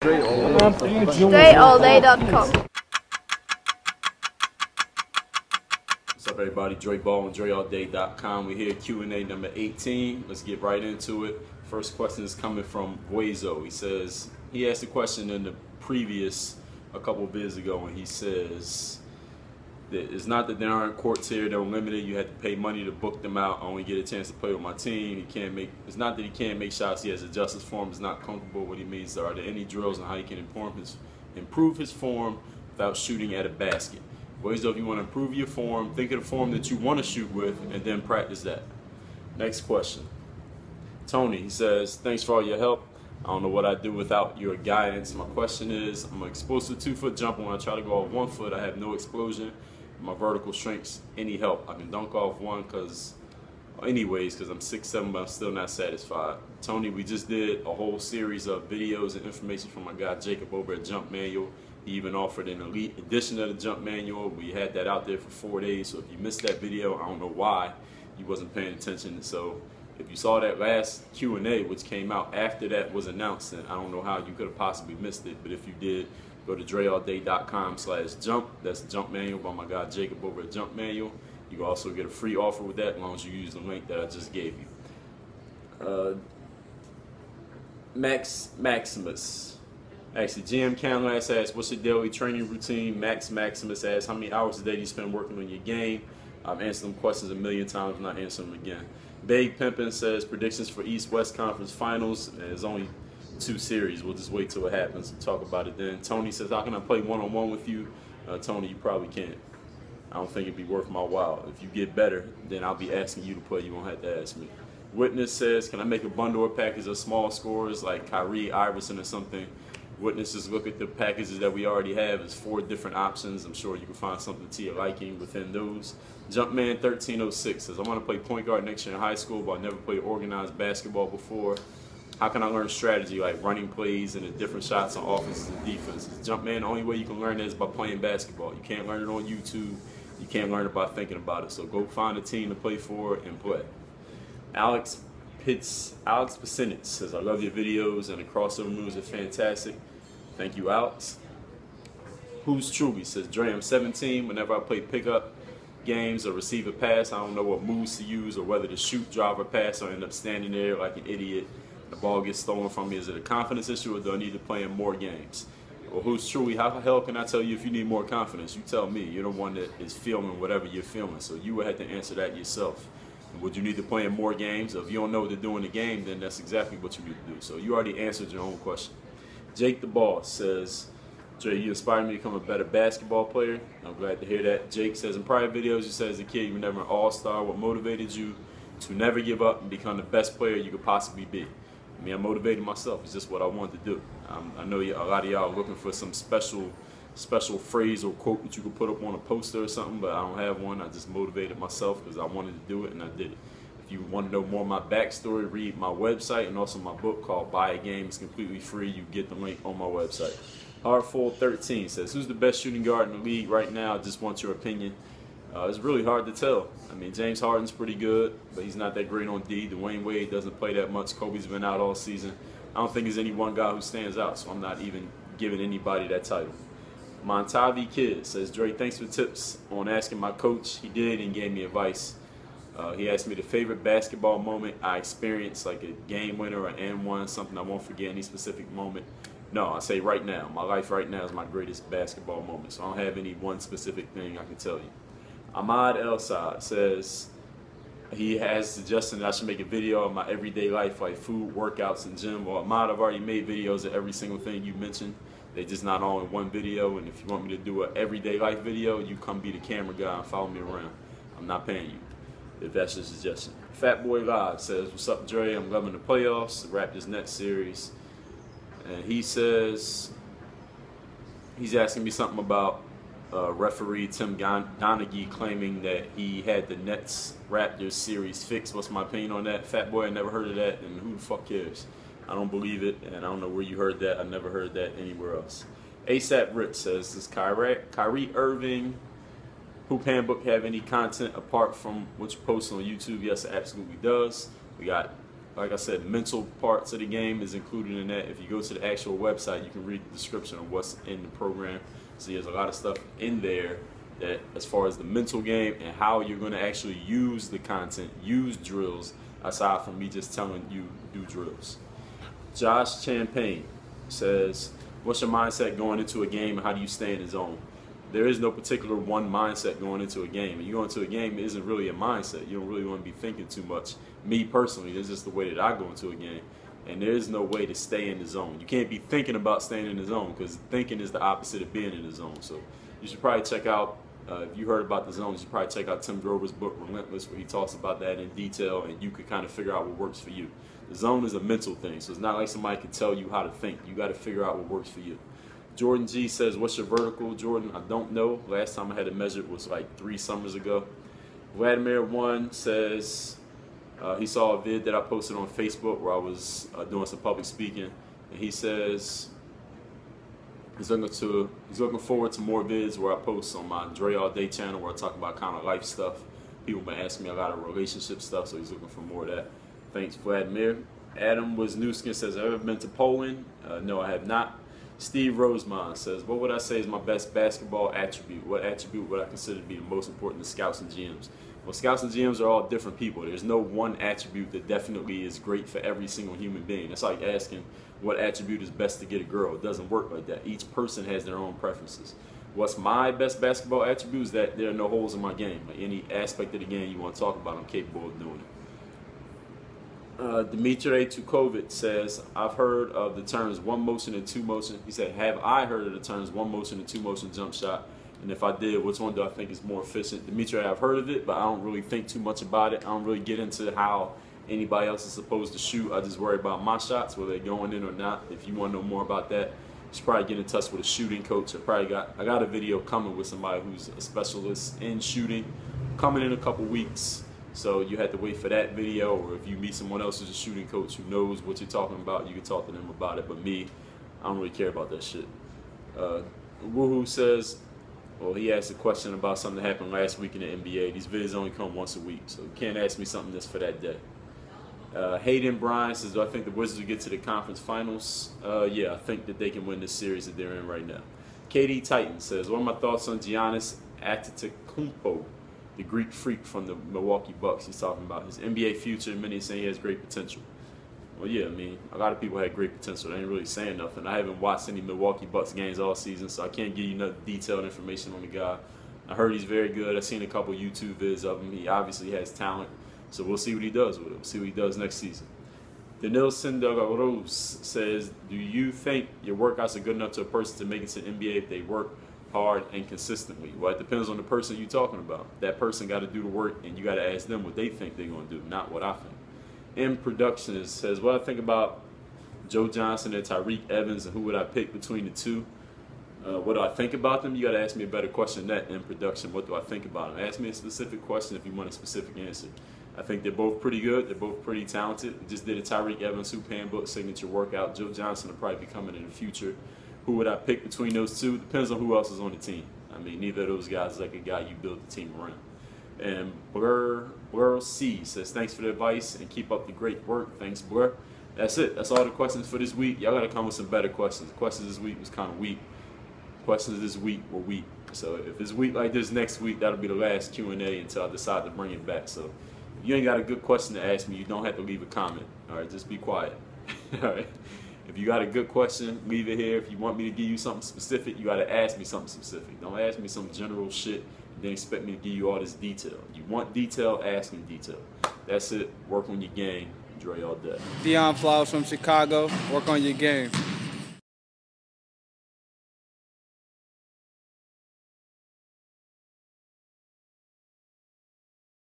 DreAllDay.com. What's up, everybody? Dre Baldwin, DreAllDay.com. We're here at Q&A number 18. Let's get right into it. First question is coming from Guezo. He says, he asked a question in the previous, a couple of vids ago, and he says that it's not that there aren't courts here that are limited. You had to pay money to book them out. I only get a chance to play with my team. He can't make, it's not that he can't make shots. He has adjusted form. It's not comfortable. What he means, are there any drills on how he can improve his form without shooting at a basket? Ways though, if you want to improve your form, think of the form that you want to shoot with and then practice that. Next question. Tony, he says, thanks for all your help. I don't know what I'd do without your guidance. My question is, I'm an explosive 2-foot jumper. When I try to go off 1 foot, I have no explosion. My vertical strengths, any help? I can dunk off one because I'm 6'7", but I'm still not satisfied. Tony, we just did a whole series of videos and information from my guy Jacob over at Jump Manual. He even offered an elite edition of the Jump Manual. We had that out there for 4 days, so if you missed that video, I don't know why you wasn't paying attention. So if you saw that last Q&A, which came out after that was announced, then I don't know how you could have possibly missed it. But if you did, go to DreAllDay.com/jump. That's Jump Manual by my guy Jacob over at Jump Manual. You can also get a free offer with that as long as you use the link that I just gave you. Maximus. Actually, GM Canlas asks, what's your daily training routine? Maximus asks, how many hours a day do you spend working on your game? I've answered them questions a million times and I'll answer them again. Big Pimpin says, predictions for East-West Conference Finals. There's only 2 series. We'll just wait till it happens and talk about it then. Tony says, how can I play one-on-one with you? Tony, you probably can't. I don't think it'd be worth my while. If you get better, then I'll be asking you to play. You won't have to ask me. Witness says, can I make a bundle or package of small scorers like Kyrie, Iverson, or something? Witnesses look at the packages that we already have. It's 4 different options. I'm sure you can find something to your liking within those. Jumpman1306 says, I want to play point guard next year in high school, but I never played organized basketball before. How can I learn strategy like running plays and the different shots on offenses and defenses? Jumpman, the only way you can learn that is by playing basketball. You can't learn it on YouTube. You can't learn it by thinking about it. So go find a team to play for and play. Alex Pacinitz says, I love your videos and the crossover moves are fantastic. Thank you, Alex. Who's Truly says, Dre, I'm 17. Whenever I play pickup games or receive a pass, I don't know what moves to use or whether to shoot, drive, or pass, or end up standing there like an idiot. The ball gets stolen from me. Is it a confidence issue or do I need to play in more games? Well, who's Truly? How the hell can I tell you if you need more confidence? You tell me. You're the one that is feeling whatever you're feeling, so you would have to answer that yourself. Would you need to play in more games? If you don't know what to do in the game, then that's exactly what you need to do. So you already answered your own question. Jake the Boss says, Dre, you inspired me to become a better basketball player. I'm glad to hear that. Jake says, in prior videos, you said as a kid you were never an all-star. What motivated you to never give up and become the best player you could possibly be? I mean, I motivated myself. It's just what I wanted to do. I know a lot of y'all are looking for some special phrase or quote that you could put up on a poster or something, but I don't have one. I just motivated myself because I wanted to do it, and I did it. If you want to know more of my backstory, read my website and also my book called Buy a Game. It's completely free. You get the link on my website. Heartful13 says, who's the best shooting guard in the league right now? I just want your opinion. It's really hard to tell. I mean, James Harden's pretty good, but he's not that great on D. Dwayne Wade doesn't play that much. Kobe's been out all season. I don't think there's any one guy who stands out, so I'm not even giving anybody that title. Montavi Kid says, Dre, thanks for tips on asking my coach. He did and gave me advice. He asked me the favorite basketball moment I experienced, like a game winner or an N1, something I won't forget, any specific moment. No, I say right now. My life right now is my greatest basketball moment, so I don't have any one specific thing I can tell you. Ahmad El-Sad says he has suggested that I should make a video of my everyday life, like food, workouts, and gym. Well, Ahmad, I've already made videos of every single thing you mentioned. They're just not all in one video, and if you want me to do an everyday life video, you come be the camera guy and follow me around. I'm not paying you, if that's your suggestion. Fatboy Live says, what's up, Dre? I'm loving the playoffs, the Raptors Nets series. And he says, he's asking me something about referee Tim Donaghy claiming that he had the Nets Raptors series fixed. What's my opinion on that? Fatboy, I never heard of that, and who the fuck cares? I don't believe it, and I don't know where you heard that. I never heard that anywhere else. ASAP Rich says, does Kyrie Irving Hoop Handbook have any content apart from what you post on YouTube? Yes, it absolutely does. We got like I said, mental parts of the game is included in that. If you go to the actual website, you can read the description of what's in the program. So there's a lot of stuff in there that, as far as the mental game and how you're going to actually use the content, use drills, aside from me just telling you do drills. Josh Champagne says, what's your mindset going into a game and how do you stay in the zone? There is no particular one mindset going into a game. And you go into a game, it isn't really a mindset. You don't really want to be thinking too much. Me personally, this is just the way that I go into a game. And there is no way to stay in the zone. You can't be thinking about staying in the zone, because thinking is the opposite of being in the zone. So you should probably check out, if you heard about the zone, you should probably check out Tim Grover's book, Relentless, where he talks about that in detail, and you could kind of figure out what works for you. The zone is a mental thing, so it's not like somebody can tell you how to think. You got to figure out what works for you. Jordan G says, what's your vertical? Jordan, I don't know. Last time I had it measured was like 3 summers ago. Vladimir 1 says he saw a vid that I posted on Facebook where I was doing some public speaking, and he says he's looking forward to more vids where I post on my Dre All Day channel where I talk about kind of life stuff. People been asking me a lot of relationship stuff, so he's looking for more of that. Thanks, Vladimir. Adam Wisniewski says, have I ever been to Poland? No, I have not. Steve Rosemond says, what would I say is my best basketball attribute? What attribute would I consider to be the most important to scouts and GMs? Well, scouts and GMs are all different people. There's no one attribute that definitely is great for every single human being. It's like asking what attribute is best to get a girl. It doesn't work like that. Each person has their own preferences. What's my best basketball attribute is that there are no holes in my game. Like any aspect of the game you want to talk about, I'm capable of doing it. Dmitry Tukovic says, I've heard of the terms one motion and two motion. He said, have I heard of the terms one motion and two motion jump shot? And if I did, which one do I think is more efficient? Dmitry, I've heard of it, but I don't really think too much about it. I don't really get into how anybody else is supposed to shoot. I just worry about my shots, whether they're going in or not. If you want to know more about that, you should probably get in touch with a shooting coach. I got a video coming with somebody who's a specialist in shooting, coming in a couple weeks. So you had to wait for that video, or if you meet someone else who's a shooting coach who knows what you're talking about, you can talk to them about it. But me, I don't really care about that shit. Woohoo says, well, he asked a question about something that happened last week in the NBA. These videos only come once a week, so you can't ask me something that's for that day. Hayden Bryan says, do I think the Wizards will get to the conference finals? Yeah, I think that they can win this series that they're in right now. KD Titan says, what are my thoughts on Giannis Antetokounmpo, the Greek freak from the Milwaukee Bucks? He's talking about his NBA future. Many are saying he has great potential. Well, yeah, I mean, a lot of people had great potential. They ain't really saying nothing. I haven't watched any Milwaukee Bucks games all season, so I can't give you enough detailed information on the guy. I heard he's very good. I've seen a couple YouTube vids of him. He obviously has talent, so we'll see what he does with it. We'll see what he does next season. Danil Sindagaros says, do you think your workouts are good enough to a person to make it to the NBA if they work hard and consistently? Well, it depends on the person you're talking about. That person got to do the work, and you got to ask them what they think they're going to do, not what I think. M Production says, what I think about Joe Johnson and Tyreke Evans, and who would I pick between the two? What do I think about them? You got to ask me a better question than that. In production, what do I think about them? Ask me a specific question if you want a specific answer. I think they're both pretty good. They're both pretty talented. Just did a Tyreke Evans hoop handbook signature workout. Joe Johnson will probably be coming in the future. Who would I pick between those two? Depends on who else is on the team. I mean, neither of those guys is like a guy you build the team around. And Blur C says, thanks for the advice and keep up the great work. Thanks, Blur. That's it. That's all the questions for this week. Y'all got to come with some better questions. The questions this week was kind of weak. Questions this week were weak. So if it's weak like this next week, that'll be the last Q&A until I decide to bring it back. So if you ain't got a good question to ask me, you don't have to leave a comment. All right, just be quiet. All right. If you got a good question, leave it here. If you want me to give you something specific, you got to ask me something specific. Don't ask me some general shit and then expect me to give you all this detail. You want detail, ask me detail. That's it. Work on your game. Dre all day. Dion Flowers from Chicago. Work on your game.